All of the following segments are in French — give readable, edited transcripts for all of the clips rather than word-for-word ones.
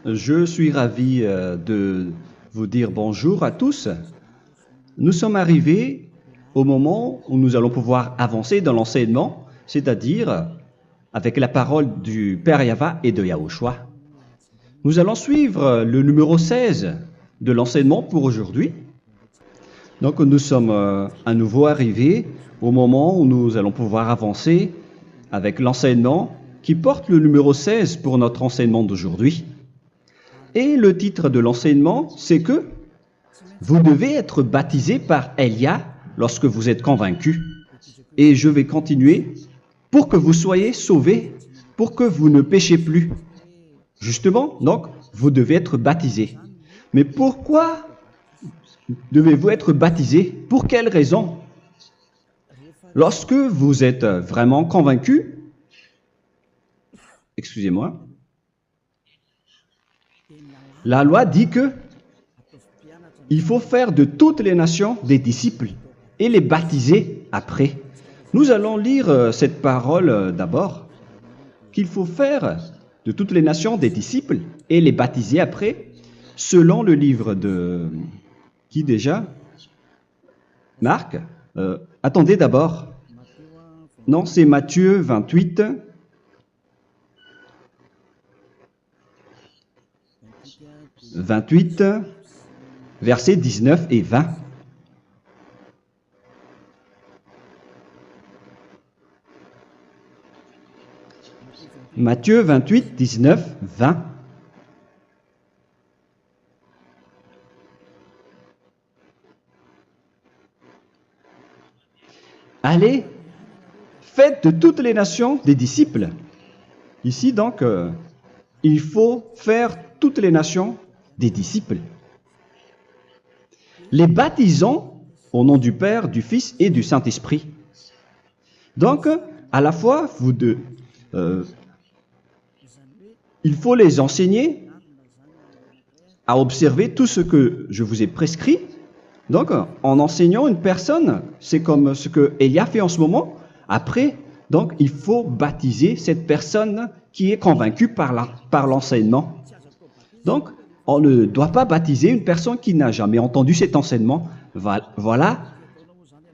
Je suis ravi de vous dire bonjour à tous. Nous sommes arrivés au moment où nous allons pouvoir avancer dans l'enseignement, c'est-à-dire avec la parole du Père Yava et de Yahushua. Nous allons suivre le numéro 16 de l'enseignement pour aujourd'hui. Donc nous sommes à nouveau arrivés au moment où nous allons pouvoir avancer avec l'enseignement qui porte le numéro 16 pour notre enseignement d'aujourd'hui. Et le titre de l'enseignement, c'est que vous devez être baptisé par Elia lorsque vous êtes convaincu. Et je vais continuer pour que vous soyez sauvés, pour que vous ne péchez plus. Justement, donc, vous devez être baptisé. Mais pourquoi devez-vous être baptisé? Pour quelle raison? Lorsque vous êtes vraiment convaincu, excusez-moi, la loi dit que il faut faire de toutes les nations des disciples et les baptiser après. Nous allons lire cette parole d'abord, qu'il faut faire de toutes les nations des disciples et les baptiser après, selon le livre de... Qui déjà? Marc. Attendez d'abord. Non, c'est Matthieu 28. Versets 19 et 20. Matthieu 28, 19, 20. Allez, faites de toutes les nations des disciples. Ici, donc, il faut faire toutes les nations des disciples. Les baptisons au nom du Père, du Fils et du Saint-Esprit. Donc, à la fois, il faut les enseigner à observer tout ce que je vous ai prescrit. Donc, en enseignant une personne, c'est comme ce que Elia fait en ce moment. Après, donc, il faut baptiser cette personne qui est convaincue par l'enseignement. Donc, on ne doit pas baptiser une personne qui n'a jamais entendu cet enseignement. Voilà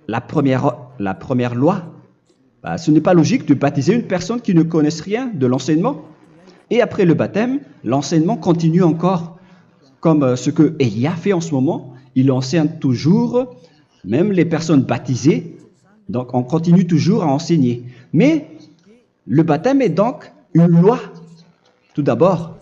la première loi. Ce n'est pas logique de baptiser une personne qui ne connaisse rien de l'enseignement. Et après le baptême, l'enseignement continue encore, comme ce que Elia fait en ce moment. Il enseigne toujours, même les personnes baptisées. Donc, on continue toujours à enseigner. Mais le baptême est donc une loi, tout d'abord.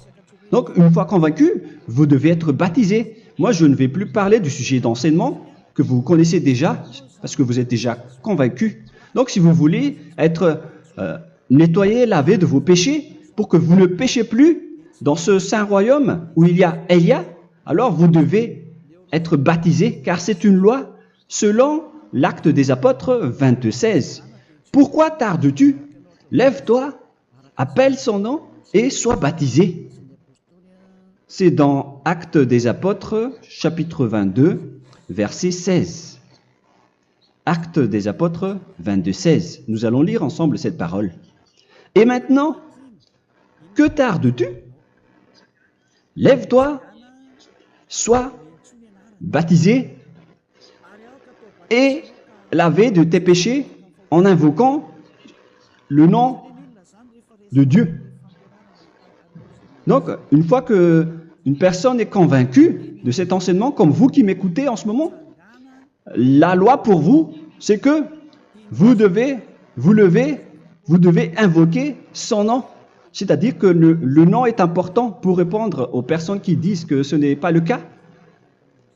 Donc, une fois convaincu, vous devez être baptisé. Moi, je ne vais plus parler du sujet d'enseignement que vous connaissez déjà, parce que vous êtes déjà convaincu. Donc, si vous voulez être nettoyé, lavé de vos péchés, pour que vous ne péchez plus dans ce saint royaume où il y a Elia, alors vous devez être baptisé, car c'est une loi selon l'Acte des Apôtres 26. Pourquoi tardes-tu? Lève-toi, appelle son nom et sois baptisé. C'est dans Actes des Apôtres, chapitre 22, verset 16. Actes des Apôtres 22, 16. Nous allons lire ensemble cette parole. Et maintenant, que tardes-tu? Lève-toi, sois baptisé et lavé de tes péchés en invoquant le nom de Dieu. Donc, une fois qu'une personne est convaincue de cet enseignement, comme vous qui m'écoutez en ce moment, la loi pour vous, c'est que vous devez invoquer son nom. C'est-à-dire que le nom est important pour répondre aux personnes qui disent que ce n'est pas le cas,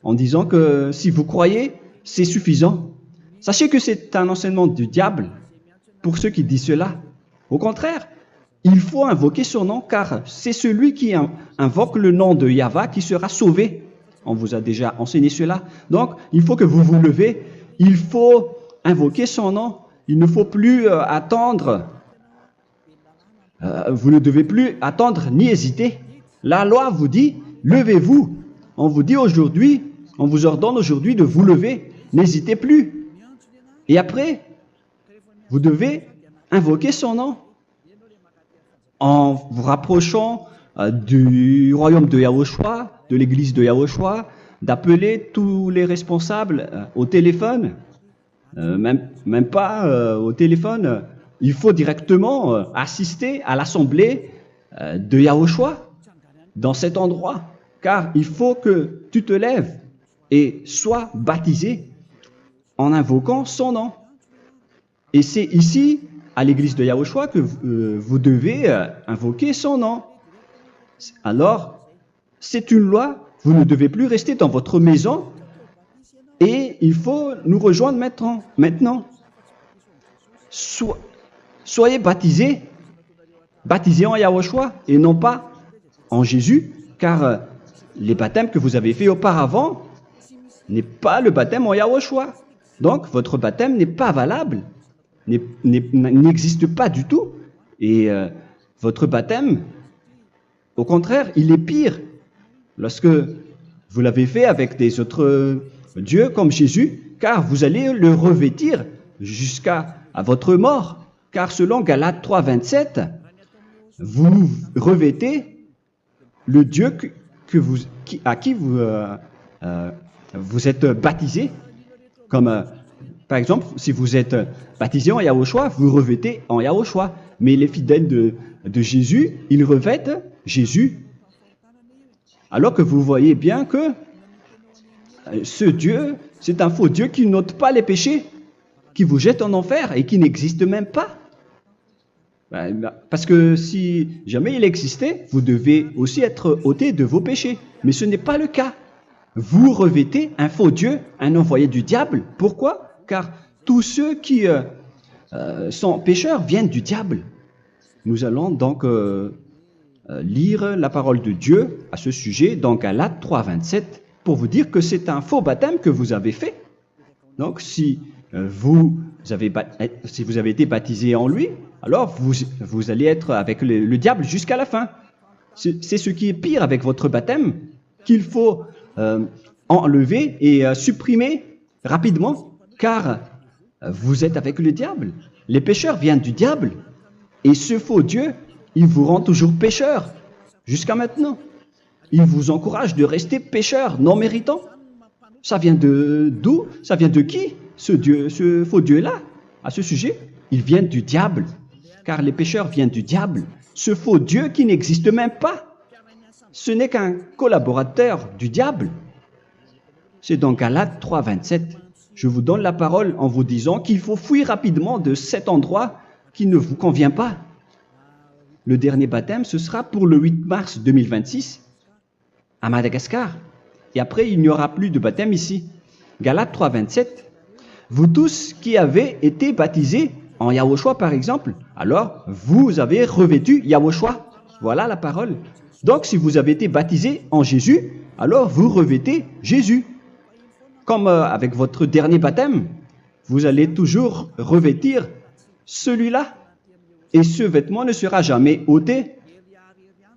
en disant que si vous croyez, c'est suffisant. Sachez que c'est un enseignement du diable pour ceux qui disent cela. Au contraire, il faut invoquer son nom, car c'est celui qui invoque le nom de Yahva qui sera sauvé. On vous a déjà enseigné cela. Donc, il faut que vous vous levez, il faut invoquer son nom. Il ne faut plus attendre. Vous ne devez plus attendre ni hésiter. La loi vous dit, levez-vous. On vous dit aujourd'hui, on vous ordonne aujourd'hui de vous lever. N'hésitez plus. Et après, vous devez invoquer son nom en vous rapprochant du royaume de Yahushua, de l'église de Yahushua, d'appeler tous les responsables au téléphone, même pas au téléphone. Il faut directement assister à l'assemblée de Yahushua dans cet endroit, car il faut que tu te lèves et sois baptisé en invoquant son nom. Et c'est ici, à l'église de Yahushua, que vous devez invoquer son nom. Alors, c'est une loi, vous ne devez plus rester dans votre maison et il faut nous rejoindre maintenant. Soyez baptisés en Yahushua et non pas en Jésus, car les baptêmes que vous avez faits auparavant n'est pas le baptême en Yahushua. Donc, votre baptême n'est pas valable, n'existe pas du tout. Et votre baptême, au contraire, il est pire lorsque vous l'avez fait avec des autres dieux comme Jésus, car vous allez le revêtir jusqu'à votre mort. Car selon Galates 3, 27, vous revêtez le Dieu à qui vous êtes baptisé. Comme par exemple, si vous êtes baptisé en Yahushua, vous revêtez en Yahushua. Mais les fidèles de Jésus, ils revêtent Jésus. Alors que vous voyez bien que ce Dieu, c'est un faux Dieu qui n'ôte pas les péchés, qui vous jette en enfer et qui n'existe même pas. Parce que si jamais il existait, vous devez aussi être ôté de vos péchés. Mais ce n'est pas le cas. Vous revêtez un faux Dieu, un envoyé du diable. Pourquoi? Car tous ceux qui sont pécheurs viennent du diable. Nous allons donc lire la parole de Dieu à ce sujet dans Galates 3, 27 pour vous dire que c'est un faux baptême que vous avez fait. Donc si vous avez été baptisé en lui, alors vous allez être avec le diable jusqu'à la fin. C'est ce qui est pire avec votre baptême qu'il faut enlever et supprimer rapidement, car vous êtes avec le diable. Les pécheurs viennent du diable, et ce faux Dieu, il vous rend toujours pécheur, jusqu'à maintenant. Il vous encourage de rester pécheur, non méritant. Ça vient d'où? Ça vient de qui, ce faux Dieu-là? À ce sujet, il vient du diable, car les pécheurs viennent du diable. Ce faux Dieu qui n'existe même pas, ce n'est qu'un collaborateur du diable. C'est dans Galates 3, 27. Je vous donne la parole en vous disant qu'il faut fuir rapidement de cet endroit qui ne vous convient pas. Le dernier baptême, ce sera pour le 8 mars 2026 à Madagascar. Et après, il n'y aura plus de baptême ici. Galates 3, 27. Vous tous qui avez été baptisés en Yahushua, par exemple, alors vous avez revêtu Yahushua. Voilà la parole. Donc, si vous avez été baptisé en Jésus, alors vous revêtez Jésus. Comme avec votre dernier baptême, vous allez toujours revêtir celui-là. Et ce vêtement ne sera jamais ôté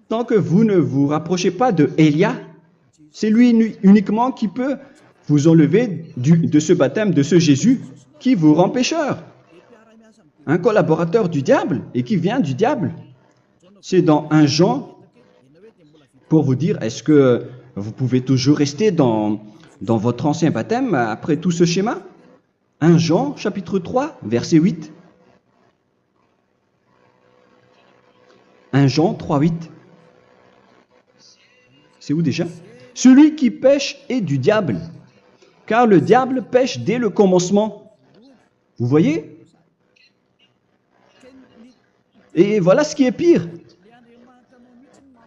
tant que vous ne vous rapprochez pas de Élia. C'est lui uniquement qui peut vous enlever de ce baptême, de ce Jésus qui vous rend pécheur. Un collaborateur du diable et qui vient du diable. C'est dans 1 Jean, pour vous dire, est-ce que vous pouvez toujours rester dans votre ancien baptême après tout ce schéma? 1 Jean, chapitre 3, verset 8. 1 Jean 3, 8. C'est où déjà? Celui qui pêche est du diable, car le diable pêche dès le commencement. Vous voyez? Et voilà ce qui est pire.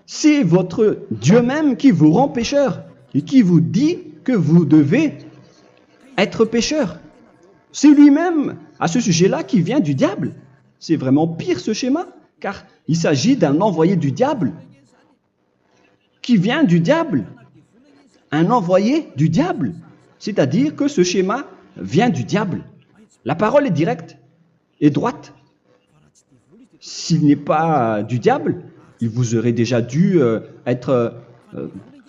C'est votre Dieu même qui vous rend pécheur et qui vous dit que vous devez être pécheur. C'est lui-même, à ce sujet-là, qui vient du diable. C'est vraiment pire ce schéma, car il s'agit d'un envoyé du diable qui vient du diable. Un envoyé du diable. C'est-à-dire que ce schéma vient du diable. La parole est directe et droite. S'il n'est pas du diable, il vous aurait déjà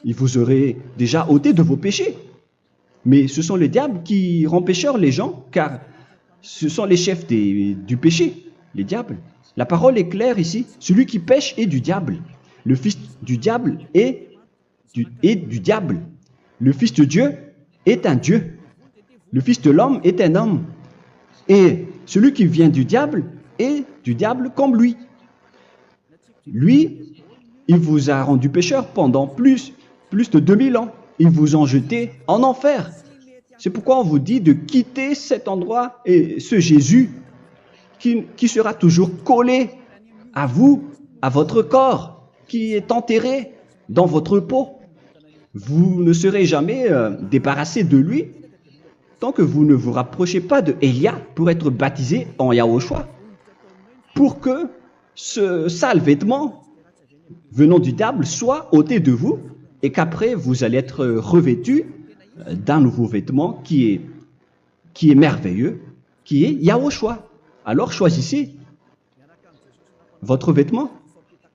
il vous aurait déjà ôté de vos péchés. Mais ce sont les diables qui rendent pécheurs les gens, car ce sont les chefs du péché, les diables. La parole est claire ici, celui qui pêche est du diable. Le fils du diable est du diable. Le fils de Dieu est un Dieu. Le fils de l'homme est un homme. Et celui qui vient du diable est du diable comme lui. Lui, il vous a rendu pécheur pendant plus de 2000 ans. Il vous a jeté en enfer. C'est pourquoi on vous dit de quitter cet endroit et ce Jésus qui sera toujours collé à vous, à votre corps, qui est enterré dans votre peau. Vous ne serez jamais débarrassé de lui tant que vous ne vous rapprochez pas de Élia pour être baptisé en Yahushua, pour que ce sale vêtement venant du diable soit ôté de vous et qu'après vous allez être revêtu d'un nouveau vêtement qui est merveilleux, qui est Yahushua. Alors choisissez votre vêtement.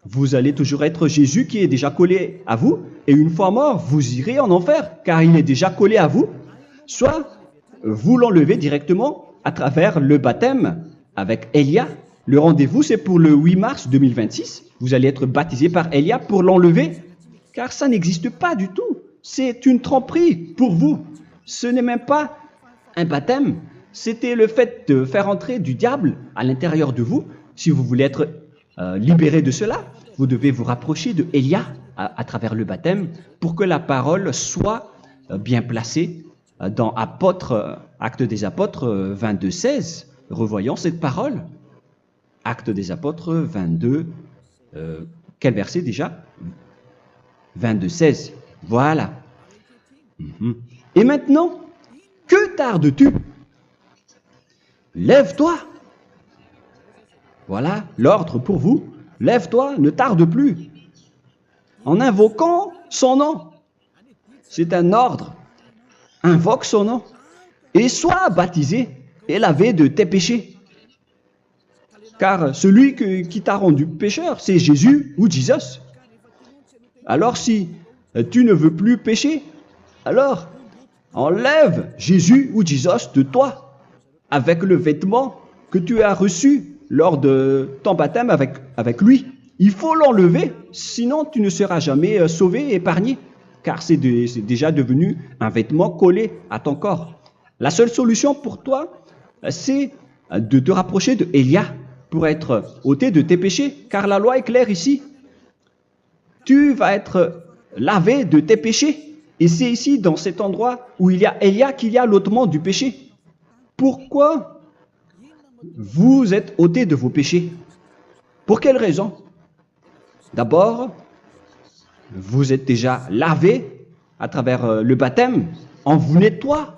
Vous allez toujours être Jésus qui est déjà collé à vous, et une fois mort, vous irez en enfer, car il est déjà collé à vous. Soit vous l'enlevez directement à travers le baptême avec Élia. Le rendez-vous, c'est pour le 8 mars 2026. Vous allez être baptisé par Élia pour l'enlever, car ça n'existe pas du tout. C'est une tromperie pour vous. Ce n'est même pas un baptême. C'était le fait de faire entrer du diable à l'intérieur de vous. Si vous voulez être libéré de cela, vous devez vous rapprocher de Élia à travers le baptême pour que la parole soit bien placée dans Actes des Apôtres 22:16. Revoyons cette parole. Actes des Apôtres 22, quel verset déjà? 22:16. Voilà. Et maintenant, que tardes-tu? Lève-toi. Voilà l'ordre pour vous. Lève-toi, ne tarde plus. En invoquant son nom. C'est un ordre. Invoque son nom. Et sois baptisé et lavé de tes péchés. Car celui qui t'a rendu pécheur, c'est Jésus ou Jesus. Alors si tu ne veux plus pécher, alors enlève Jésus ou Jesus de toi avec le vêtement que tu as reçu lors de ton baptême avec lui. Il faut l'enlever, sinon tu ne seras jamais sauvé, épargné, car c'est déjà devenu un vêtement collé à ton corps. La seule solution pour toi, c'est de te rapprocher de Élia pour être ôté de tes péchés, car la loi est claire ici. Tu vas être lavé de tes péchés, et c'est ici, dans cet endroit où il y a Élia, qu'il y a l'ôtement du péché. Pourquoi vous êtes ôté de vos péchés? Pour quelle raison? D'abord, vous êtes déjà lavé à travers le baptême. On vous nettoie.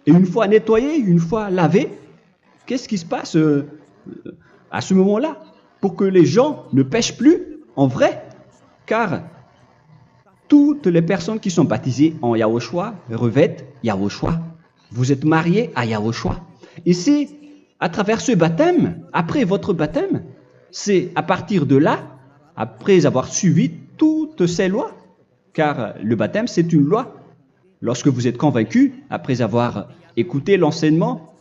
Et une fois nettoyé, une fois lavé, qu'est-ce qui se passe à ce moment-là? Pour que les gens ne pêchent plus en vrai. Car toutes les personnes qui sont baptisées en Yahushua revêtent Yahushua. Vous êtes mariés à Yahushua. Et c'est à travers ce baptême, après votre baptême, c'est à partir de là, après avoir suivi toutes ces lois, car le baptême c'est une loi. Lorsque vous êtes convaincu, après avoir écouté l'enseignement,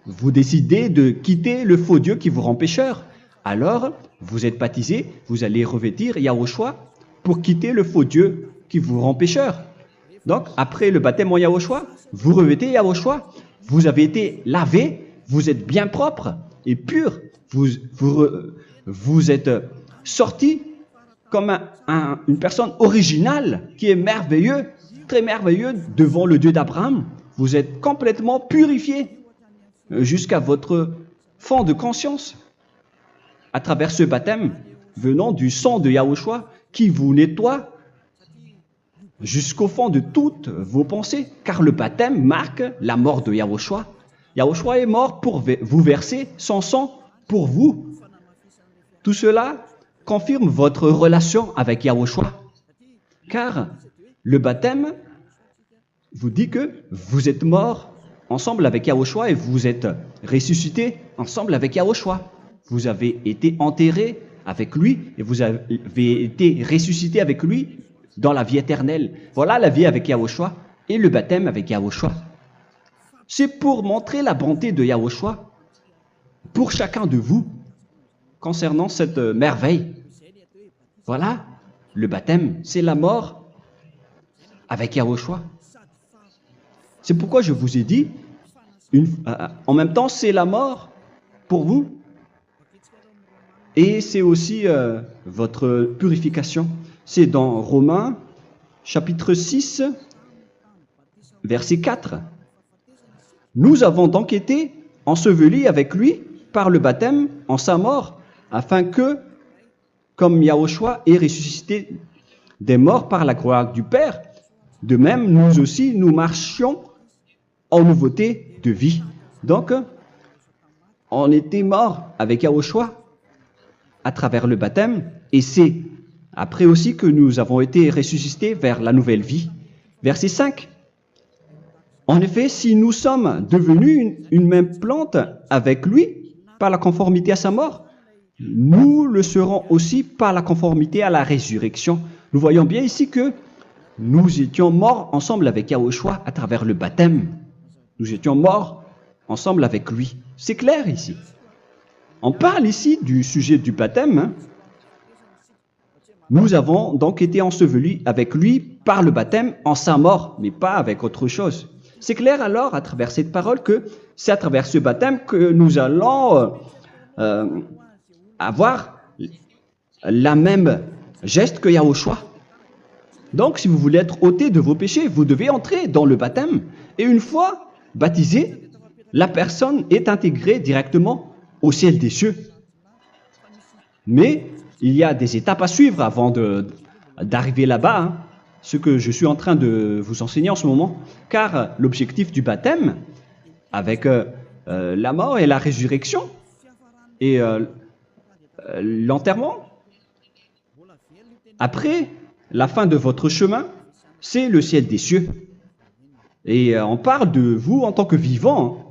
vous décidez de quitter le faux Dieu qui vous rend pécheur. Alors, vous êtes baptisé, vous allez revêtir Yahushua pour quitter le faux Dieu qui vous rend pécheur. Donc, après le baptême en Yahushua, vous revêtez Yahushua. Vous avez été lavé, vous êtes bien propre et pur. Vous êtes sorti comme une personne originale qui est merveilleux, très merveilleux devant le Dieu d'Abraham. Vous êtes complètement purifié jusqu'à votre fond de conscience à travers ce baptême venant du sang de Yahushua qui vous nettoie jusqu'au fond de toutes vos pensées, car le baptême marque la mort de Yahushua. Yahushua est mort pour vous verser son sang pour vous. Tout cela confirme votre relation avec Yahushua, car le baptême vous dit que vous êtes mort ensemble avec Yahushua et vous êtes ressuscité ensemble avec Yahushua. Vous avez été enterré avec lui et vous avez été ressuscité avec lui dans la vie éternelle. Voilà la vie avec Yahushua et le baptême avec Yahushua. C'est pour montrer la bonté de Yahushua pour chacun de vous concernant cette merveille. Voilà le baptême, c'est la mort avec Yahushua. C'est pourquoi je vous ai dit, en même temps, c'est la mort pour vous. Et c'est aussi votre purification. C'est dans Romains, chapitre 6, verset 4. Nous avons donc été ensevelis avec lui par le baptême en sa mort, afin que, comme Yahushua est ressuscité des morts par la gloire du Père, de même, nous aussi, nous marchions en nouveauté de vie. Donc, on était morts avec Yahushua à travers le baptême, et c'est après aussi que nous avons été ressuscités vers la nouvelle vie. Verset 5. En effet, si nous sommes devenus une même plante avec lui par la conformité à sa mort, nous le serons aussi par la conformité à la résurrection. Nous voyons bien ici que nous étions morts ensemble avec Yahushua à travers le baptême. Nous étions morts ensemble avec lui. C'est clair ici. On parle ici du sujet du baptême. Hein. Nous avons donc été ensevelis avec lui par le baptême en sa mort, mais pas avec autre chose. C'est clair alors à travers cette parole que c'est à travers ce baptême que nous allons avoir la même geste que Yahushua. Donc si vous voulez être ôté de vos péchés, vous devez entrer dans le baptême. Et une fois baptisé, la personne est intégrée directement au ciel des cieux. Mais il y a des étapes à suivre avant d'arriver là-bas, hein, ce que je suis en train de vous enseigner en ce moment, car l'objectif du baptême, avec la mort et la résurrection, et l'enterrement, après la fin de votre chemin, c'est le ciel des cieux. Et on parle de vous en tant que vivant.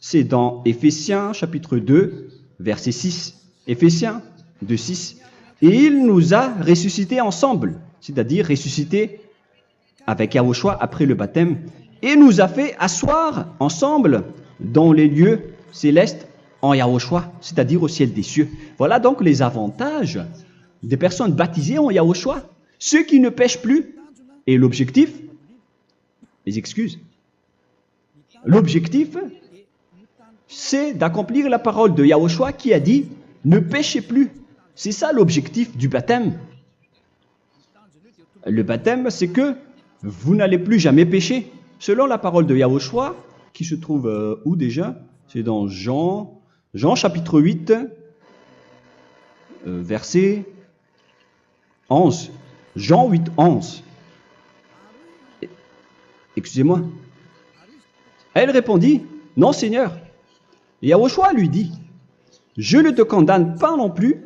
C'est dans Éphésiens chapitre 2, verset 6. Éphésiens 2, 6. Et il nous a ressuscités ensemble, c'est-à-dire ressuscités avec Yahushua après le baptême, et nous a fait asseoir ensemble dans les lieux célestes en Yahushua, c'est-à-dire au ciel des cieux. Voilà donc les avantages des personnes baptisées en Yahushua, ceux qui ne pêchent plus. Et l'objectif, les excuses, l'objectif, c'est d'accomplir la parole de Yahushua qui a dit « Ne péchez plus ». C'est ça l'objectif du baptême. Le baptême, c'est que vous n'allez plus jamais pécher. Selon la parole de Yahushua, qui se trouve où déjà? C'est dans Jean chapitre 8, verset 11. Jean 8, 11. Excusez-moi. Elle répondit, « Non, Seigneur. » Et Yahushua lui dit, « Je ne te condamne pas non plus.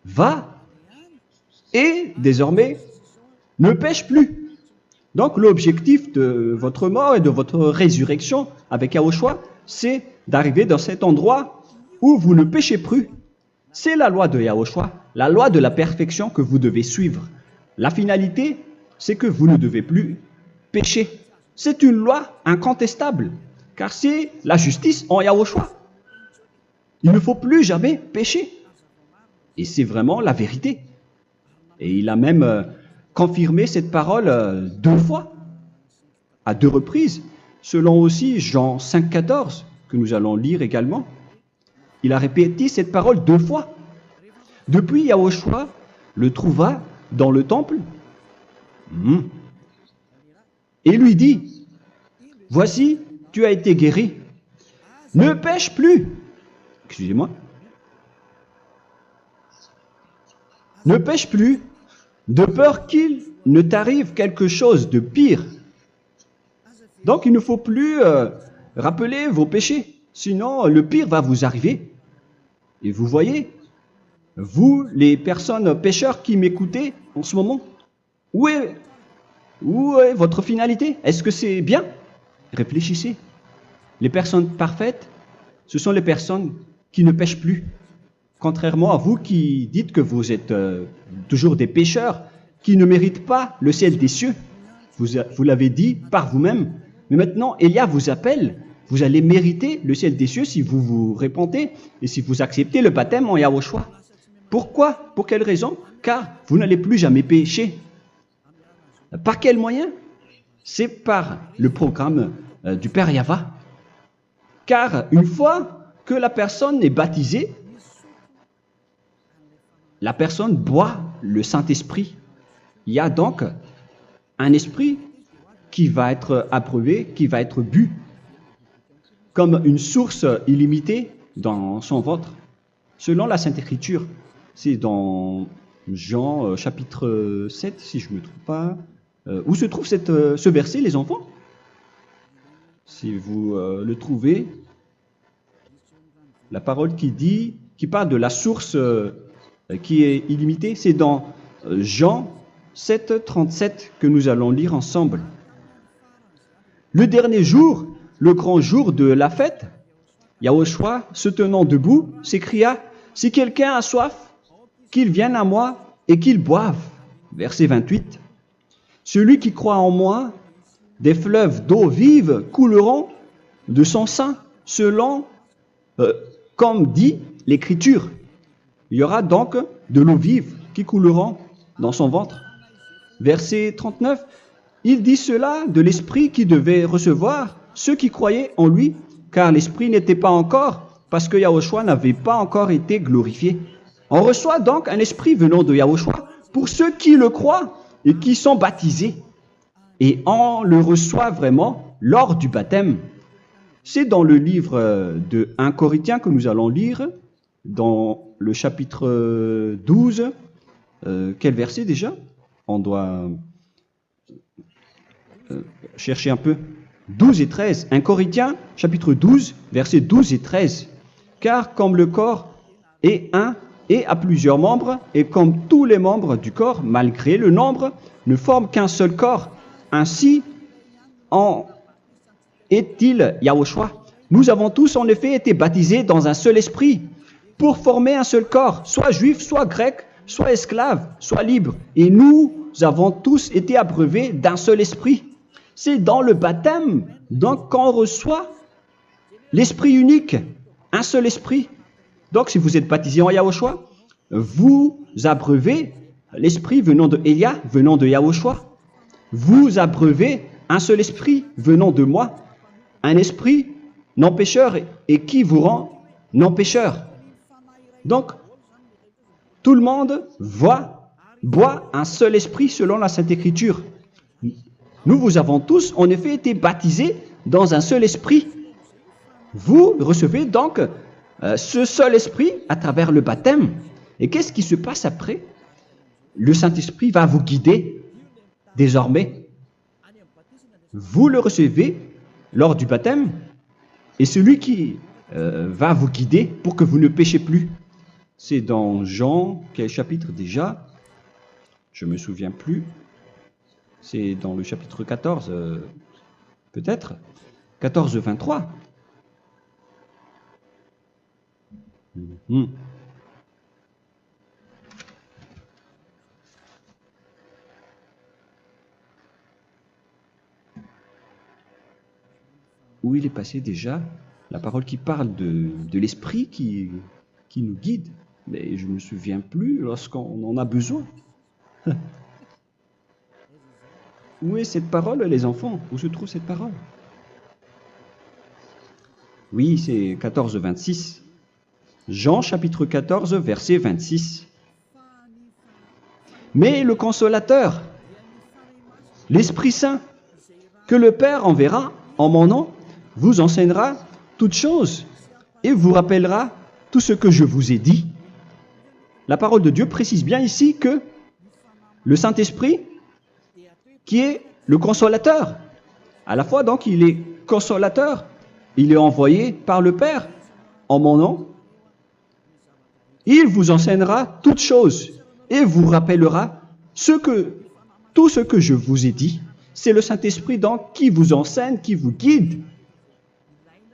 Va et désormais ne pêche plus. » Donc l'objectif de votre mort et de votre résurrection avec Yahushua, c'est d'arriver dans cet endroit où vous ne péchez plus. C'est la loi de Yahushua, la loi de la perfection que vous devez suivre. La finalité, c'est que vous ne devez plus pécher. C'est une loi incontestable, car c'est la justice en Yahushua. Il ne faut plus jamais pécher. Et c'est vraiment la vérité. Et il a même confirmé cette parole 2 fois, à 2 reprises, selon aussi Jean 5, 14, que nous allons lire également. Il a répété cette parole 2 fois. Depuis, Yahushua le trouva dans le temple et lui dit, « Voici, tu as été guéri. Ne pêche plus. » Excusez-moi. Ne pêche plus, de peur qu'il ne t'arrive quelque chose de pire. Donc, il ne faut plus rappeler vos péchés, sinon le pire va vous arriver. Et vous voyez, vous, les personnes pécheurs qui m'écoutez en ce moment, où est votre finalité? Est-ce que c'est bien? Réfléchissez. Les personnes parfaites, ce sont les personnes qui ne pêchent plus. Contrairement à vous qui dites que vous êtes toujours des pécheurs, qui ne méritent pas le ciel des cieux. Vous l'avez dit par vous-même. Mais maintenant, Élia vous appelle. Vous allez mériter le ciel des cieux si vous vous repentez et si vous acceptez le baptême en Yahushua. Pourquoi? Pour quelle raison? car vous n'allez plus jamais pécher. Par quel moyen? C'est par le programme du Père Yahva. Car une fois que la personne est baptisée, la personne boit le Saint-Esprit. Il y a donc un esprit qui va être approuvé, qui va être bu, comme une source illimitée dans son ventre, selon la Sainte Écriture. C'est dans Jean chapitre 7, si je ne me trompe pas. Où se trouve ce verset, les enfants? Si vous le trouvez, la parole qui parle de la source qui est illimitée, c'est dans Jean 7, 37 que nous allons lire ensemble. Le dernier jour, le grand jour de la fête, Yahushua, se tenant debout, s'écria, « Si quelqu'un a soif, qu'il vienne à moi et qu'il boive. » Verset 28. « Celui qui croit en moi, des fleuves d'eau vive couleront de son sein, selon, comme dit l'Écriture. » Il y aura donc de l'eau vive qui couleront dans son ventre. Verset 39. Il dit cela de l'Esprit qui devait recevoir ceux qui croyaient en lui, car l'Esprit n'était pas encore, parce que Yahushua n'avait pas encore été glorifié. On reçoit donc un Esprit venant de Yahushua pour ceux qui le croient et qui sont baptisés. Et on le reçoit vraiment lors du baptême. C'est dans le livre de 1 Corinthiens que nous allons lire, dans le chapitre 12. Quel verset déjà? On doit chercher un peu. 12 et 13. 1 Corinthiens, chapitre 12, versets 12 et 13. Car comme le corps est un et a plusieurs membres, et comme tous les membres du corps, malgré le nombre, ne forment qu'un seul corps, ainsi en est-il Yahushua. Nous avons tous en effet été baptisés dans un seul esprit, pour former un seul corps, soit juif, soit grec, soit esclave, soit libre. Et nous avons tous été abreuvés d'un seul esprit. C'est dans le baptême, donc, qu'on reçoit l'esprit unique, un seul esprit. Donc, si vous êtes baptisé en Yahushua, vous abreuvez l'esprit venant de Elia, venant de Yahushua. Vous abreuvez un seul esprit venant de moi, un esprit non pécheur et qui vous rend non pécheur. Donc, tout le monde boit un seul esprit selon la Sainte Écriture. Nous vous avons tous en effet été baptisés dans un seul esprit. Vous recevez donc ce seul esprit à travers le baptême. Et qu'est-ce qui se passe après? Le Saint-Esprit va vous guider désormais. Vous le recevez lors du baptême et celui qui va vous guider pour que vous ne péchez plus. C'est dans Jean, quel chapitre déjà? Je ne me souviens plus. C'est dans le chapitre 14, peut-être. 14, 23. Où il est passé déjà? La parole qui parle de l'esprit qui nous guide. Mais je ne me souviens plus lorsqu'on en a besoin. Où est cette parole, les enfants? Où se trouve cette parole? Oui, c'est 14, 26. Jean chapitre 14, verset 26. Mais le consolateur, l'Esprit Saint, que le Père enverra en mon nom, vous enseignera toutes choses et vous rappellera tout ce que je vous ai dit. La parole de Dieu précise bien ici que le Saint-Esprit, qui est le consolateur, à la fois donc il est consolateur, il est envoyé par le Père en mon nom, il vous enseignera toutes choses et vous rappellera tout ce que je vous ai dit. C'est le Saint-Esprit donc qui vous enseigne, qui vous guide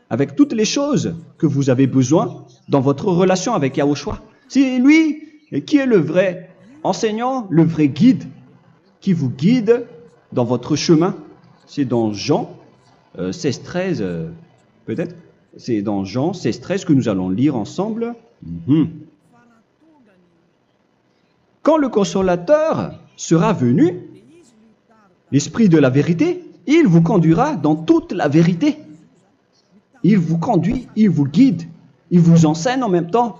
avec toutes les choses que vous avez besoin dans votre relation avec Yahushua. C'est lui qui est le vrai enseignant, le vrai guide, qui vous guide dans votre chemin. C'est dans Jean 16, 13, peut-être. C'est dans Jean 16, 13 que nous allons lire ensemble. Quand le consolateur sera venu, l'Esprit de la vérité, il vous conduira dans toute la vérité. Il vous conduit, il vous guide, il vous enseigne en même temps.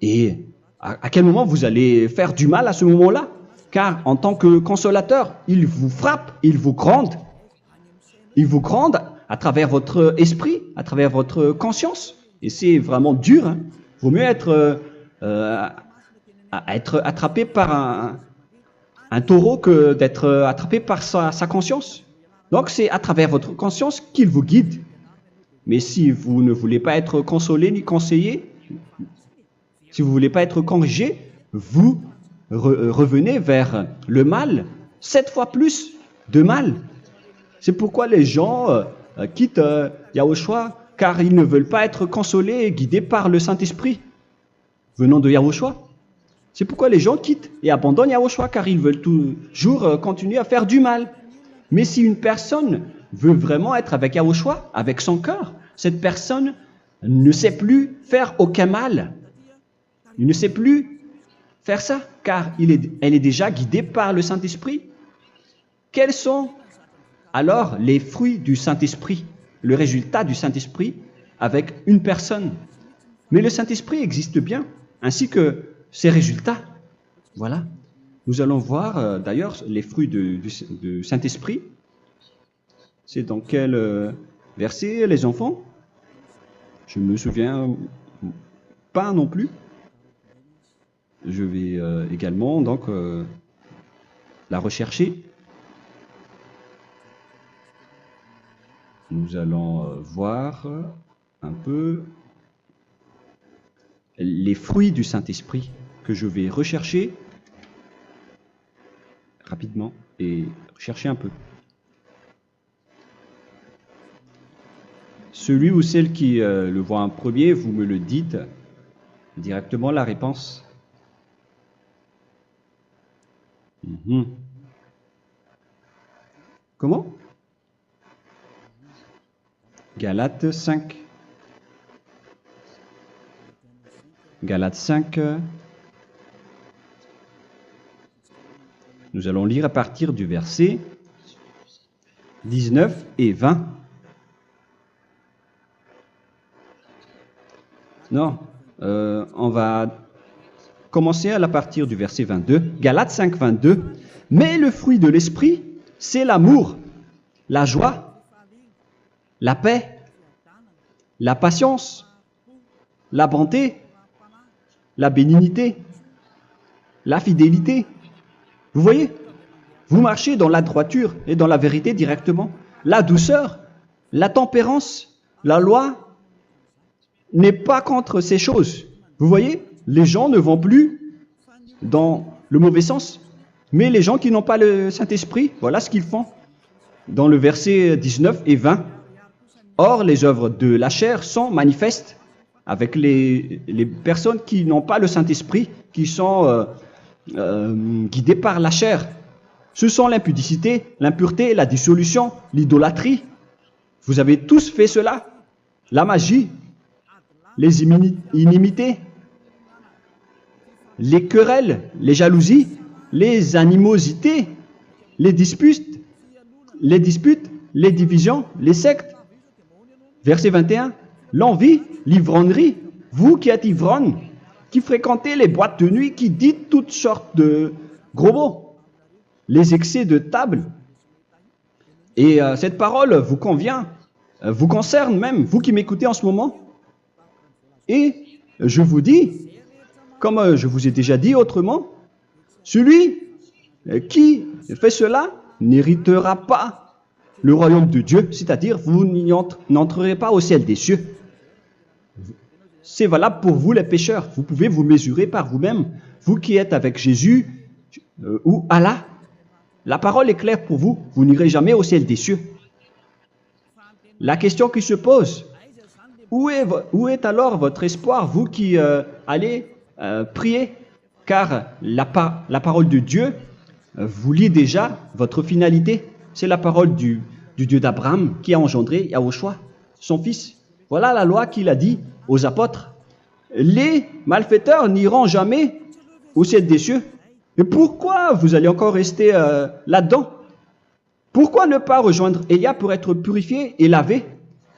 Et à quel moment vous allez faire du mal à ce moment-là? Car en tant que consolateur, il vous frappe, il vous gronde. Il vous gronde à travers votre esprit, à travers votre conscience. Et c'est vraiment dur. Hein. Il vaut mieux être attrapé par un taureau que d'être attrapé par sa conscience. Donc c'est à travers votre conscience qu'il vous guide. Mais si vous ne voulez pas être consolé ni conseillé, si vous ne voulez pas être corrigé, vous revenez vers le mal, 7 fois plus de mal. C'est pourquoi les gens quittent Yahushua, car ils ne veulent pas être consolés et guidés par le Saint-Esprit venant de Yahushua. C'est pourquoi les gens quittent et abandonnent Yahushua, car ils veulent toujours continuer à faire du mal. Mais si une personne veut vraiment être avec Yahushua, avec son cœur, cette personne ne sait plus faire aucun mal. Il ne sait plus faire ça, car elle est déjà guidée par le Saint-Esprit. Quels sont alors les fruits du Saint-Esprit, le résultat du Saint-Esprit avec une personne? Mais le Saint-Esprit existe bien, ainsi que ses résultats. Voilà. Nous allons voir d'ailleurs les fruits du Saint-Esprit. C'est dans quel verset, les enfants? Je ne me souviens pas non plus. Je vais également donc la rechercher. Nous allons voir un peu les fruits du Saint-Esprit que je vais rechercher rapidement et chercher un peu. Celui ou celle qui le voit en premier, vous me le dites directement la réponse. Comment? Galates 5. Galates 5. Nous allons lire à partir du verset 19 et 20. Non, on va commencer à partir du verset 22. Galates 5, 22. Mais le fruit de l'esprit, c'est l'amour, la joie, la paix, la patience, la bonté, la bénignité, la fidélité. Vous voyez, vous marchez dans la droiture et dans la vérité directement. La douceur, la tempérance, la loi n'est pas contre ces choses. Vous voyez, les gens ne vont plus dans le mauvais sens. Mais les gens qui n'ont pas le Saint-Esprit, voilà ce qu'ils font. Dans le verset 19 et 20. Or, les œuvres de la chair sont manifestes avec les personnes qui n'ont pas le Saint-Esprit, qui sont guidées par la chair. Ce sont l'impudicité, l'impureté, la dissolution, l'idolâtrie. Vous avez tous fait cela. La magie, les inimités, les querelles, les jalousies, les animosités, les disputes, les divisions, les sectes. Verset 21, l'envie, l'ivrognerie, vous qui êtes ivrognes, qui fréquentez les boîtes de nuit, qui dites toutes sortes de gros mots, les excès de table. Et cette parole vous convient, vous concerne même, vous qui m'écoutez en ce moment. Et je vous dis, comme je vous ai déjà dit autrement, celui qui fait cela n'héritera pas le royaume de Dieu, c'est-à-dire vous n'entrerez pas au ciel des cieux. C'est valable pour vous les pécheurs. Vous pouvez vous mesurer par vous-même, vous qui êtes avec Jésus ou Allah. La parole est claire pour vous, vous n'irez jamais au ciel des cieux. La question qui se pose, où est alors votre espoir, vous qui allez prier? Car la parole de Dieu vous lit déjà votre finalité. C'est la parole du Dieu d'Abraham qui a engendré Yahushua, son fils. Voilà la loi qu'il a dit aux apôtres. Les malfaiteurs n'iront jamais au ciel des cieux. Mais pourquoi vous allez encore rester là-dedans? Pourquoi ne pas rejoindre Élia pour être purifié et lavé?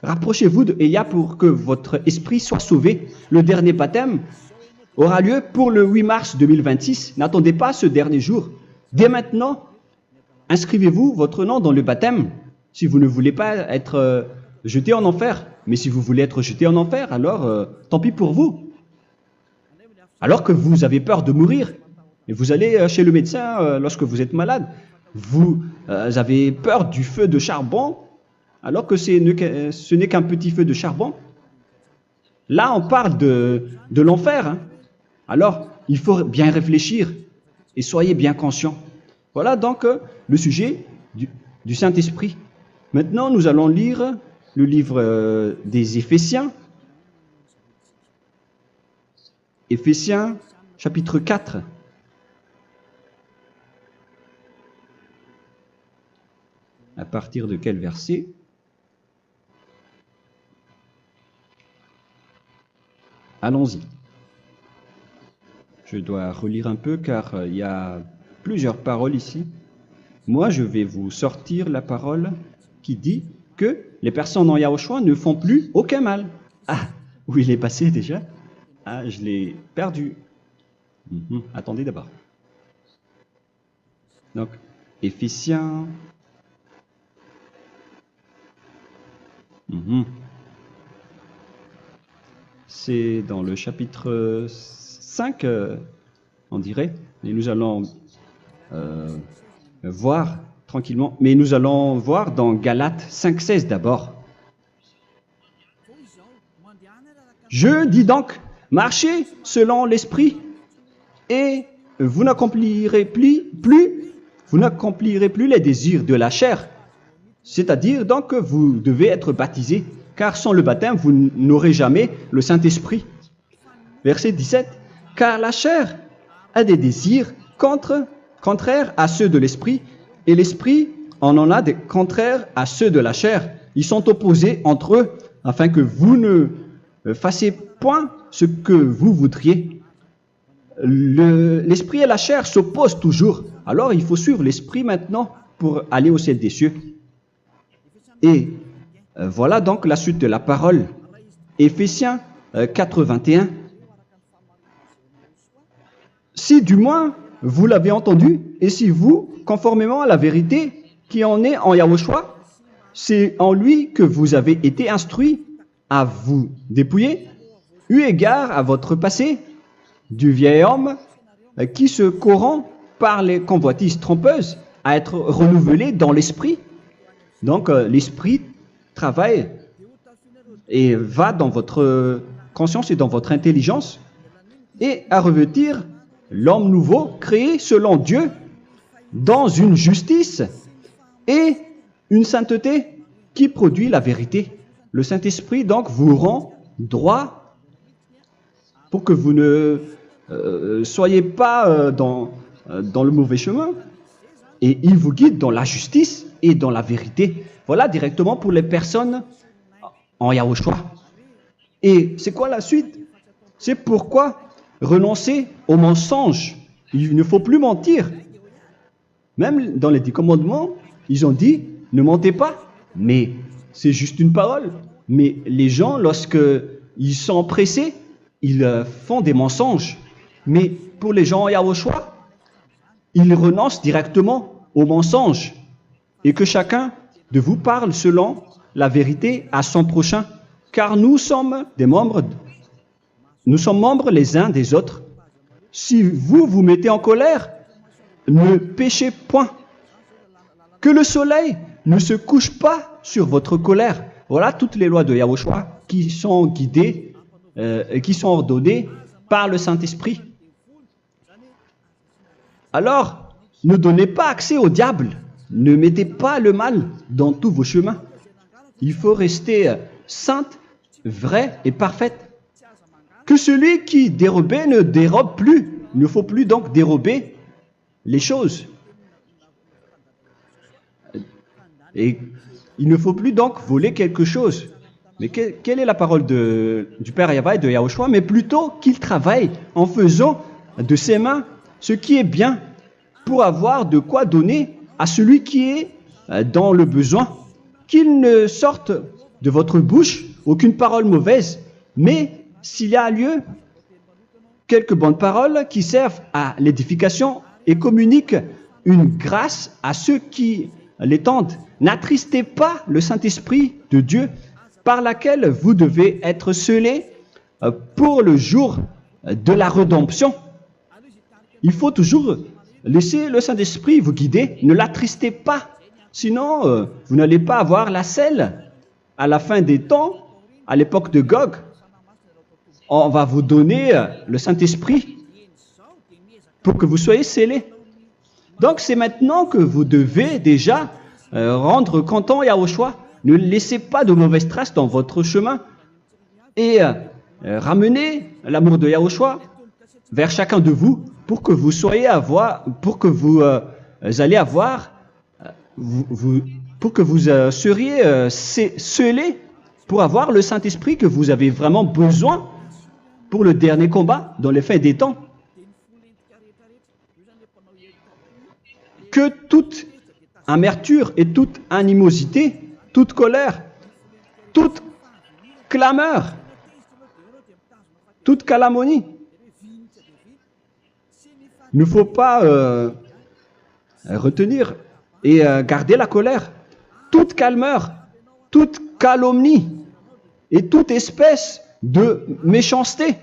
Rapprochez-vous de Élia pour que votre esprit soit sauvé. Le dernier baptême aura lieu pour le 8 mars 2026. N'attendez pas ce dernier jour. Dès maintenant, inscrivez-vous votre nom dans le baptême si vous ne voulez pas être jeté en enfer. Mais si vous voulez être jeté en enfer, alors tant pis pour vous. Alors que vous avez peur de mourir, et vous allez chez le médecin lorsque vous êtes malade, vous avez peur du feu de charbon, alors que ce n'est qu'un petit feu de charbon. Là, on parle de l'enfer. Hein. Alors, il faut bien réfléchir et soyez bien conscients. Voilà donc le sujet du Saint-Esprit. Maintenant, nous allons lire le livre des Éphésiens. Éphésiens, chapitre 4. À partir de quel verset? Allons-y. Je dois relire un peu car il y a plusieurs paroles ici. Moi, je vais vous sortir la parole qui dit que les personnes en Yahushua ne font plus aucun mal. Ah, où il est passé déjà? Ah, je l'ai perdu. Attendez d'abord. Donc, Éphésiens. C'est dans le chapitre 5, on dirait. Et nous allons voir tranquillement. Mais nous allons voir dans Galates 5,16 d'abord. Je dis donc, marchez selon l'esprit et vous n'accomplirez plus les désirs de la chair. C'est-à-dire donc que vous devez être baptisé, car sans le baptême, vous n'aurez jamais le Saint-Esprit. Verset 17. Car la chair a des désirs contraires à ceux de l'esprit, et l'esprit en a des contraires à ceux de la chair. Ils sont opposés entre eux, afin que vous ne fassiez point ce que vous voudriez. L'esprit et la chair s'opposent toujours. Alors il faut suivre l'esprit maintenant pour aller au ciel des cieux. Et voilà donc la suite de la parole. Éphésiens 4:21. Si du moins vous l'avez entendu, et si vous, conformément à la vérité qui en est en Yahushua, c'est en lui que vous avez été instruits à vous dépouiller, eu égard à votre passé, du vieil homme qui se corrompt par les convoitises trompeuses, à être renouvelé dans l'esprit. Donc l'esprit travaille et va dans votre conscience et dans votre intelligence et à revêtir l'homme nouveau créé selon Dieu dans une justice et une sainteté qui produit la vérité. Le Saint-Esprit donc vous rend droit pour que vous ne soyez pas dans le mauvais chemin et il vous guide dans la justice et dans la vérité. Voilà directement pour les personnes en Yahushua. Et c'est quoi la suite? C'est pourquoi renoncer au mensonge. Il ne faut plus mentir. Même dans les 10 commandements, ils ont dit ne mentez pas. Mais c'est juste une parole. Mais les gens, lorsqu'ils sont pressés, ils font des mensonges. Mais pour les gens en Yahushua, ils renoncent directement au mensonge. Et que chacun de vous parle selon la vérité à son prochain, car nous sommes membres les uns des autres. Si vous vous mettez en colère, ne péchez point. Que le soleil ne se couche pas sur votre colère. Voilà toutes les lois de Yahushua qui sont guidées, qui sont ordonnées par le Saint-Esprit. Alors, ne donnez pas accès au diable. Ne mettez pas le mal dans tous vos chemins. Il faut rester sainte, vraie et parfaite. Que celui qui dérobait ne dérobe plus. Il ne faut plus donc dérober les choses. Et il ne faut plus donc voler quelque chose. Mais quelle est la parole du Père Yahweh et de Yahushua? Mais plutôt qu'il travaille en faisant de ses mains ce qui est bien pour avoir de quoi donner à celui qui est dans le besoin. Qu'il ne sorte de votre bouche aucune parole mauvaise, mais s'il y a lieu, quelques bonnes paroles qui servent à l'édification et communiquent une grâce à ceux qui l'étendent. N'attristez pas le Saint-Esprit de Dieu par laquelle vous devez être scellés pour le jour de la rédemption. Il faut toujours laisser le Saint-Esprit vous guider, ne l'attristez pas, sinon vous n'allez pas avoir la selle. À la fin des temps, à l'époque de Gog, on va vous donner le Saint-Esprit pour que vous soyez scellés. Donc c'est maintenant que vous devez déjà rendre content Yahushua. Ne laissez pas de mauvaises traces dans votre chemin et ramenez l'amour de Yahushua vers chacun de vous pour que vous soyez seriez scellés pour avoir le Saint-Esprit que vous avez vraiment besoin pour le dernier combat dans les fins des temps. Que toute amertume et toute animosité, toute colère, toute clameur, toute calomnie, il ne faut pas retenir et garder la colère. Toute calmeur, toute calomnie et toute espèce de méchanceté,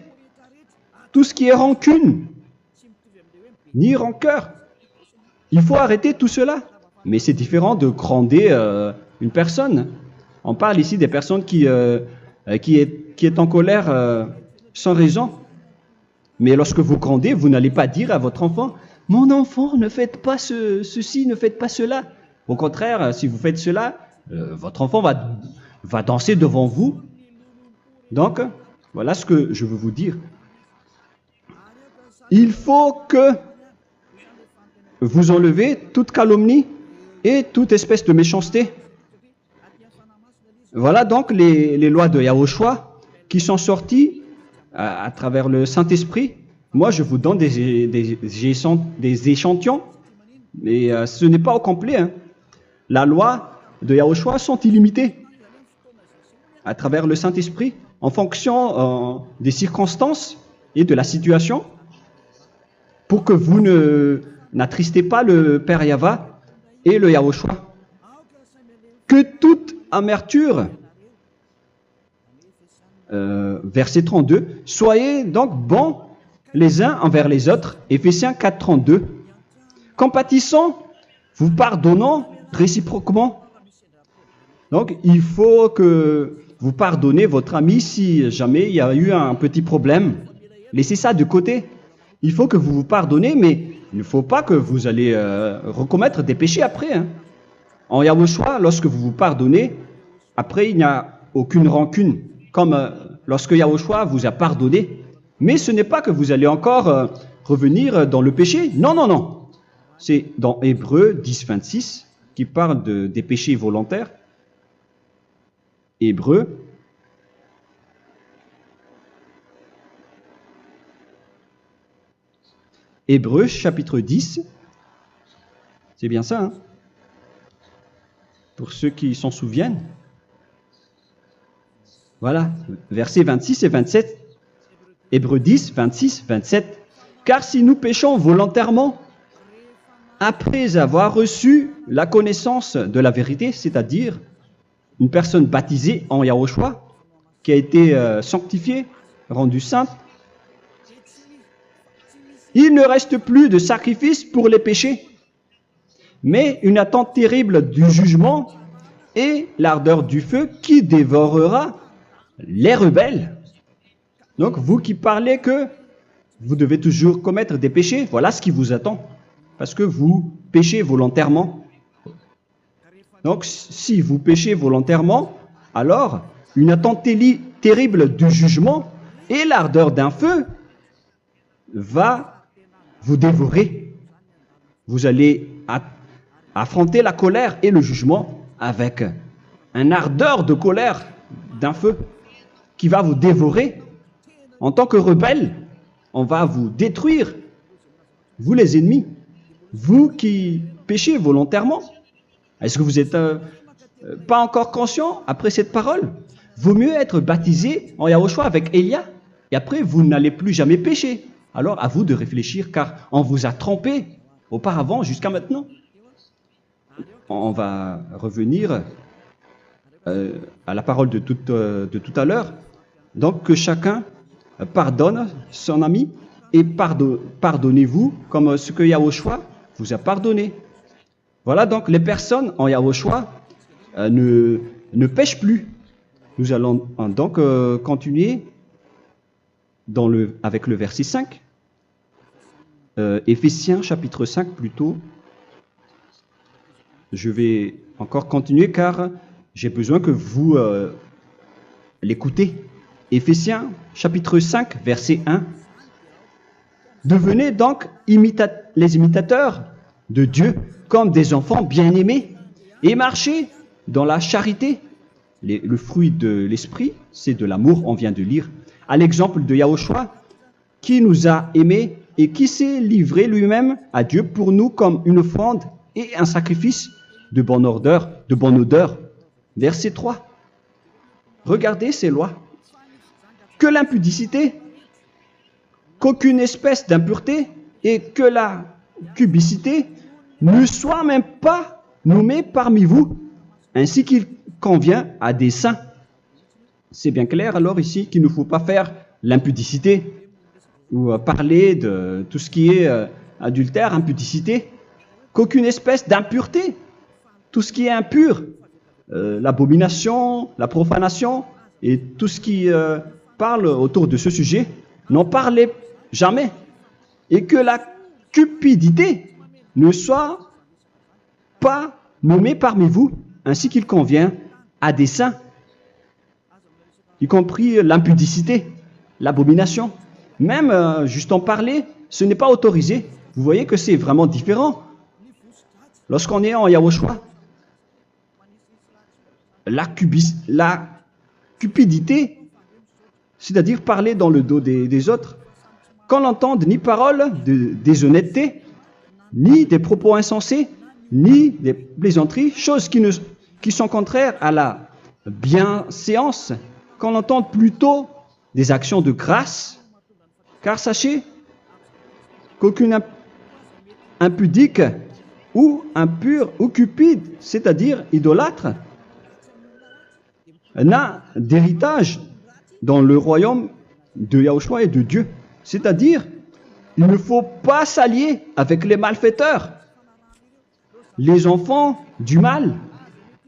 tout ce qui est rancune, ni rancœur. Il faut arrêter tout cela. Mais c'est différent de gronder une personne. On parle ici des personnes qui est en colère sans raison. Mais lorsque vous grondez, vous n'allez pas dire à votre enfant « Mon enfant, ne faites pas ceci, ne faites pas cela ». Au contraire, si vous faites cela, votre enfant va danser devant vous. Donc, voilà ce que je veux vous dire. Il faut que vous enlevez toute calomnie et toute espèce de méchanceté. Voilà donc les lois de Yahushua qui sont sorties à travers le Saint-Esprit. Moi, je vous donne des échantillons, mais ce n'est pas au complet. Hein. La loi de Yahushua sont illimitées à travers le Saint-Esprit en fonction des circonstances et de la situation pour que vous n'attristez pas le Père Yahva et le Yahushua. Que toute amertume, verset 32, soyez donc bons les uns envers les autres, Éphésiens 4, 32, compatissant, vous pardonnant réciproquement. Donc, il faut que vous pardonnez votre ami si jamais il y a eu un petit problème. Laissez ça de côté. Il faut que vous vous pardonnez, mais il ne faut pas que vous allez recommettre des péchés après. Hein. En Yahushua, lorsque vous vous pardonnez, après il n'y a aucune rancune, comme lorsque Yahushua vous a pardonné. Mais ce n'est pas que vous allez encore revenir dans le péché. Non, non, non. C'est dans Hébreux 10, 26 qui parle des péchés volontaires. Hébreux. Hébreux chapitre 10. C'est bien ça, hein? Pour ceux qui s'en souviennent. Voilà, versets 26 et 27. Hébreux 10, 26, 27. Car si nous péchons volontairement, après avoir reçu la connaissance de la vérité, c'est-à-dire une personne baptisée en Yahushua, qui a été sanctifiée, rendue sainte, il ne reste plus de sacrifice pour les péchés, mais une attente terrible du jugement et l'ardeur du feu qui dévorera les rebelles. Donc, vous qui parlez que vous devez toujours commettre des péchés, voilà ce qui vous attend, parce que vous péchez volontairement. Donc, si vous péchez volontairement, alors une attente terrible du jugement et l'ardeur d'un feu va vous dévorer. Vous allez affronter la colère et le jugement avec une ardeur de colère d'un feu qui va vous dévorer. En tant que rebelle, on va vous détruire vous les ennemis, vous qui péchez volontairement. Est-ce que vous n'êtes pas encore conscient après cette parole? Vaut mieux être baptisé en Yahushua avec Elia, et après vous n'allez plus jamais pécher. Alors à vous de réfléchir, car on vous a trompé auparavant jusqu'à maintenant. On va revenir à la parole de tout à l'heure. Donc que chacun pardonne son ami et pardonnez-vous comme ce que Yahushua vous a pardonné. Voilà donc les personnes en Yahushua ne pêchent plus. Nous allons donc continuer avec le verset 5. Éphésiens chapitre 5 plutôt. Je vais encore continuer car j'ai besoin que vous l'écoutez. Éphésiens chapitre 5 verset 1. Devenez donc les imitateurs de Dieu comme des enfants bien-aimés et marchez dans la charité. Le fruit de l'esprit, c'est de l'amour, on vient de lire, à l'exemple de Yahushua qui nous a aimés et qui s'est livré lui-même à Dieu pour nous comme une offrande et un sacrifice de bonne odeur. Verset 3. Regardez ces lois. Que l'impudicité, qu'aucune espèce d'impureté et que la cubicité ne soit même pas nommée parmi vous, ainsi qu'il convient à des saints. C'est bien clair alors ici qu'il ne faut pas faire l'impudicité ou parler de tout ce qui est adultère, impudicité, qu'aucune espèce d'impureté, tout ce qui est impur, l'abomination, la profanation et tout ce qui parle autour de ce sujet, n'en parlez jamais. Et que la cupidité ne soit pas nommée parmi vous, ainsi qu'il convient à des saints, y compris l'impudicité, l'abomination. Même juste en parler, ce n'est pas autorisé. Vous voyez que c'est vraiment différent. Lorsqu'on est en Yahushua, la cupidité, c'est-à-dire parler dans le dos des autres, qu'on n'entende ni parole de déshonnêteté, ni des propos insensés, ni des plaisanteries, choses qui sont contraires à la bienséance, qu'on entende plutôt des actions de grâce, car sachez qu'aucune impudique ou impure ou cupide, c'est-à-dire idolâtre, n'a d'héritage dans le royaume de Yahushua et de Dieu. C'est-à-dire, il ne faut pas s'allier avec les malfaiteurs. Les enfants du mal,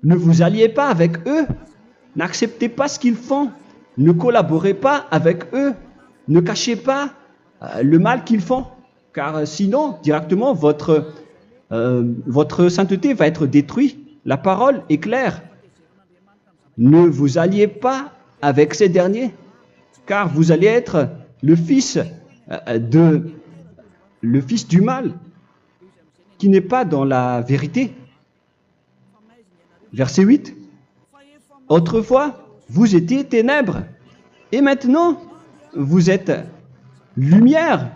ne vous alliez pas avec eux. N'acceptez pas ce qu'ils font. Ne collaborez pas avec eux. Ne cachez pas le mal qu'ils font. Car sinon, directement, votre sainteté va être détruite. La parole est claire. Ne vous alliez pas avec ces derniers, car vous allez être le fils du mal, qui n'est pas dans la vérité. Verset 8. Autrefois, vous étiez ténèbres, et maintenant, vous êtes lumière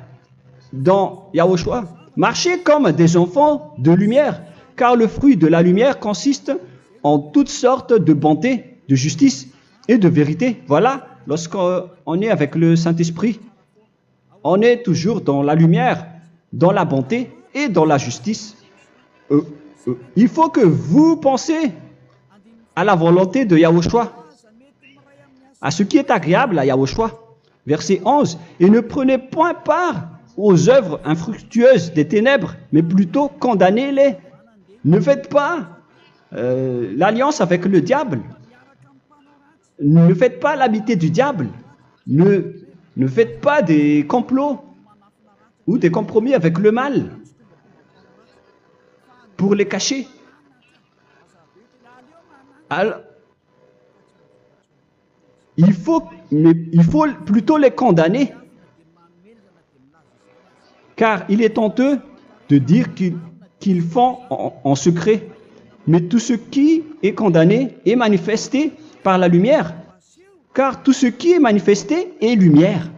dans Yahushua. Marchez comme des enfants de lumière, car le fruit de la lumière consiste en toutes sortes de bonté, de justice et de vérité. Voilà, lorsqu'on est avec le Saint-Esprit, on est toujours dans la lumière, dans la bonté et dans la justice. Il faut que vous pensiez à la volonté de Yahushua, à ce qui est agréable à Yahushua. Verset 11. Et ne prenez point part aux œuvres infructueuses des ténèbres, mais plutôt condamnez-les. Ne faites pas l'alliance avec le diable. Ne faites pas l'amitié du diable. Ne faites pas des complots ou des compromis avec le mal pour les cacher. Alors, il faut plutôt les condamner, car il est honteux de dire qu'ils font en secret. Mais tout ce qui est condamné est manifesté par la lumière, car tout ce qui est manifesté est lumière.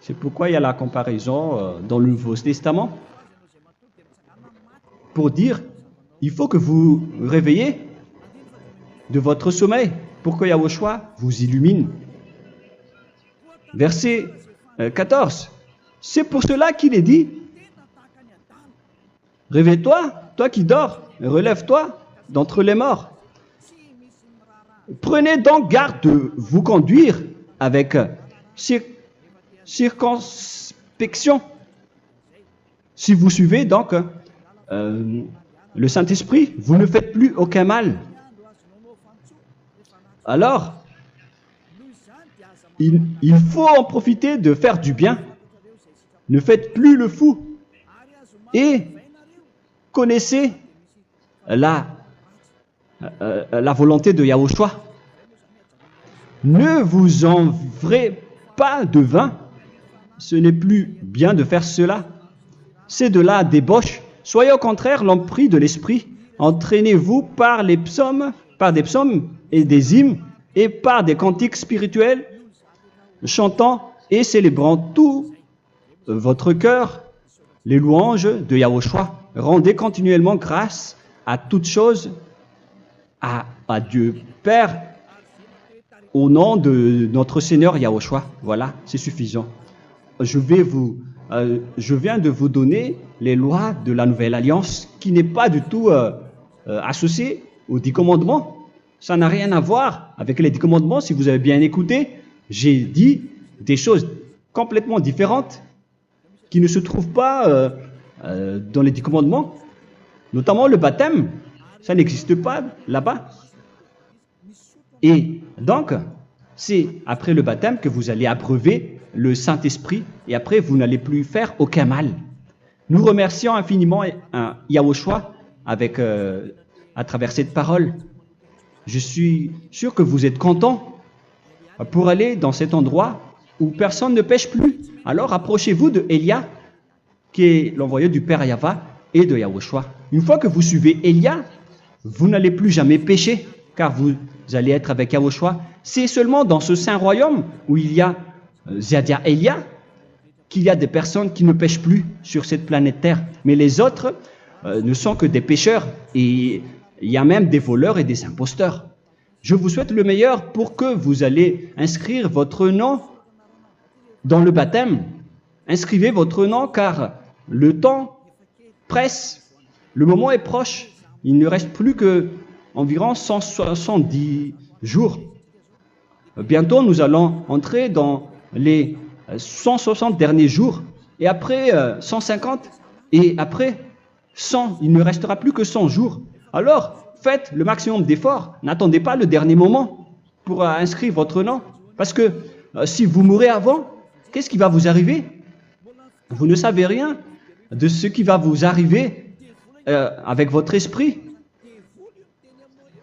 C'est pourquoi il y a la comparaison dans le Nouveau Testament pour dire, il faut que vous réveillez de votre sommeil pour que Yahushua vous illumine. Verset 14. C'est pour cela qu'il est dit, réveille-toi, toi qui dors, relève-toi d'entre les morts. Prenez donc garde de vous conduire avec circonspection. Si vous suivez donc le Saint-Esprit, vous ne faites plus aucun mal. Alors, il faut en profiter de faire du bien. Ne faites plus le fou. Et connaissez la volonté de Yahushua. Ne vous envrez pas de vin. Ce n'est plus bien de faire cela. C'est de la débauche. Soyez au contraire l'empris de l'esprit. Entraînez-vous par des psaumes et des hymnes et par des cantiques spirituels, chantant et célébrant tout votre cœur les louanges de Yahushua. Rendez continuellement grâce à toutes choses à Dieu Père au nom de notre Seigneur Yahushua. Voilà, c'est suffisant. Je viens de vous donner les lois de la Nouvelle Alliance qui n'est pas du tout associée aux 10 commandements. Ça n'a rien à voir avec les 10 commandements. Si vous avez bien écouté, j'ai dit des choses complètement différentes qui ne se trouvent pas dans les 10 commandements. Notamment le baptême, ça n'existe pas là-bas. Et donc, c'est après le baptême que vous allez abreuver le Saint-Esprit et après, vous n'allez plus faire aucun mal. Nous remercions infiniment Yahushua à travers cette parole. Je suis sûr que vous êtes contents pour aller dans cet endroit où personne ne pêche plus. Alors, approchez-vous de Élia, qui est l'envoyé du Père Yahva et de Yahushua. Une fois que vous suivez Élia, vous n'allez plus jamais pécher, car vous allez être avec Yahushua. C'est seulement dans ce saint royaume où il y a Ziadia Elia qu'il y a des personnes qui ne pêchent plus sur cette planète Terre. Mais les autres ne sont que des pécheurs et il y a même des voleurs et des imposteurs. Je vous souhaite le meilleur pour que vous allez inscrire votre nom dans le baptême. Inscrivez votre nom car le temps presse, le moment est proche. Il ne reste plus que environ 170 jours. Bientôt, nous allons entrer dans les 160 derniers jours, et après 150, et après 100, il ne restera plus que 100 jours. Alors, faites le maximum d'efforts, n'attendez pas le dernier moment pour inscrire votre nom, parce que si vous mourrez avant, qu'est-ce qui va vous arriver? Vous ne savez rien de ce qui va vous arriver avec votre esprit.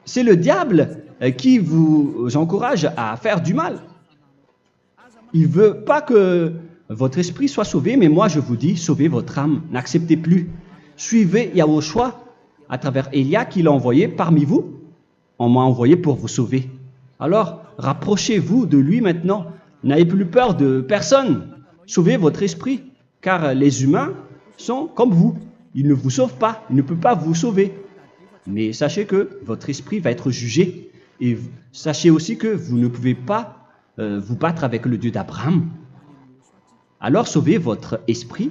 C'est le diable qui vous encourage à faire du mal. Il ne veut pas que votre esprit soit sauvé, mais moi je vous dis, sauvez votre âme, n'acceptez plus. Suivez Yahushua à travers Élia qu'il a envoyé parmi vous. On m'a envoyé pour vous sauver. Alors, rapprochez-vous de lui maintenant. N'ayez plus peur de personne. Sauvez votre esprit, car les humains sont comme vous. Ils ne vous sauvent pas, ils ne peuvent pas vous sauver. Mais sachez que votre esprit va être jugé. Et sachez aussi que vous ne pouvez pas vous battre avec le Dieu d'Abraham. Alors sauvez votre esprit,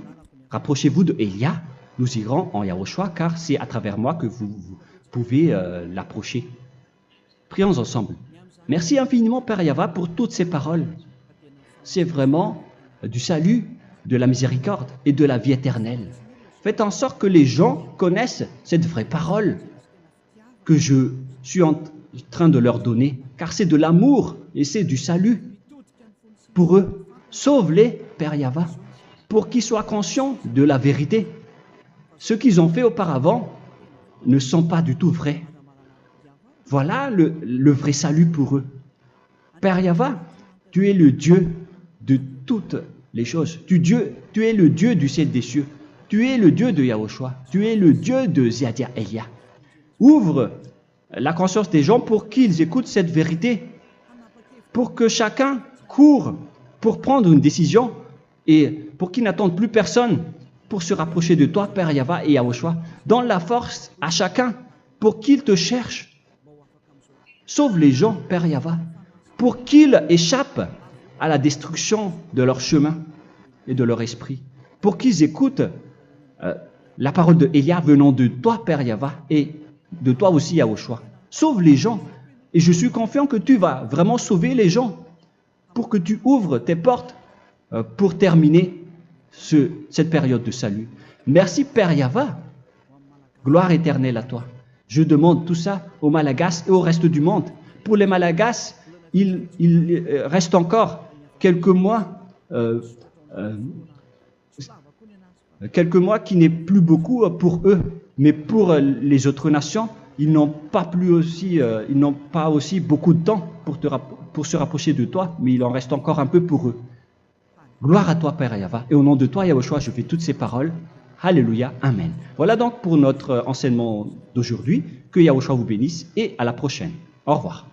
rapprochez-vous de Élia, nous irons en Yahushua, car c'est à travers moi que vous pouvez l'approcher. Prions ensemble. Merci infiniment, Père Yahva, pour toutes ces paroles. C'est vraiment du salut, de la miséricorde et de la vie éternelle. Faites en sorte que les gens connaissent cette vraie parole que je suis en train de leur donner, car c'est de l'amour et c'est du salut pour eux. Sauve-les, Père Yahva, pour qu'ils soient conscients de la vérité. Ce qu'ils ont fait auparavant ne sont pas du tout vrais. Voilà le vrai salut pour eux. Père Yahva, tu es le Dieu de toutes les choses. Tu es le Dieu du ciel des cieux. Tu es le Dieu de Yahushua. Tu es le Dieu de Ziadia Elia. Ouvre la conscience des gens pour qu'ils écoutent cette vérité, pour que chacun court pour prendre une décision et pour qu'ils n'attendent plus personne pour se rapprocher de toi, Père Yahweh et Yahushua. Donne la force à chacun pour qu'ils te cherchent. Sauve les gens, Père Yahweh, pour qu'ils échappent à la destruction de leur chemin et de leur esprit, pour qu'ils écoutent la parole de Élia venant de toi, Père Yahweh, et de toi aussi, Yahushua. Sauve les gens, et je suis confiant que tu vas vraiment sauver les gens, pour que tu ouvres tes portes pour terminer cette période de salut. Merci, Père Yahweh. Gloire éternelle à toi. Je demande tout ça aux Malagasy et au reste du monde. Pour les Malagasy, il reste encore quelques mois qui n'est plus beaucoup pour eux, mais pour les autres nations, ils n'ont pas aussi beaucoup de temps pour se rapprocher de toi, mais il en reste encore un peu pour eux. Gloire à toi, Père Yahweh, et au nom de toi, Yahushua, je fais toutes ces paroles. Alléluia, Amen. Voilà donc pour notre enseignement d'aujourd'hui. Que Yahushua vous bénisse et à la prochaine. Au revoir.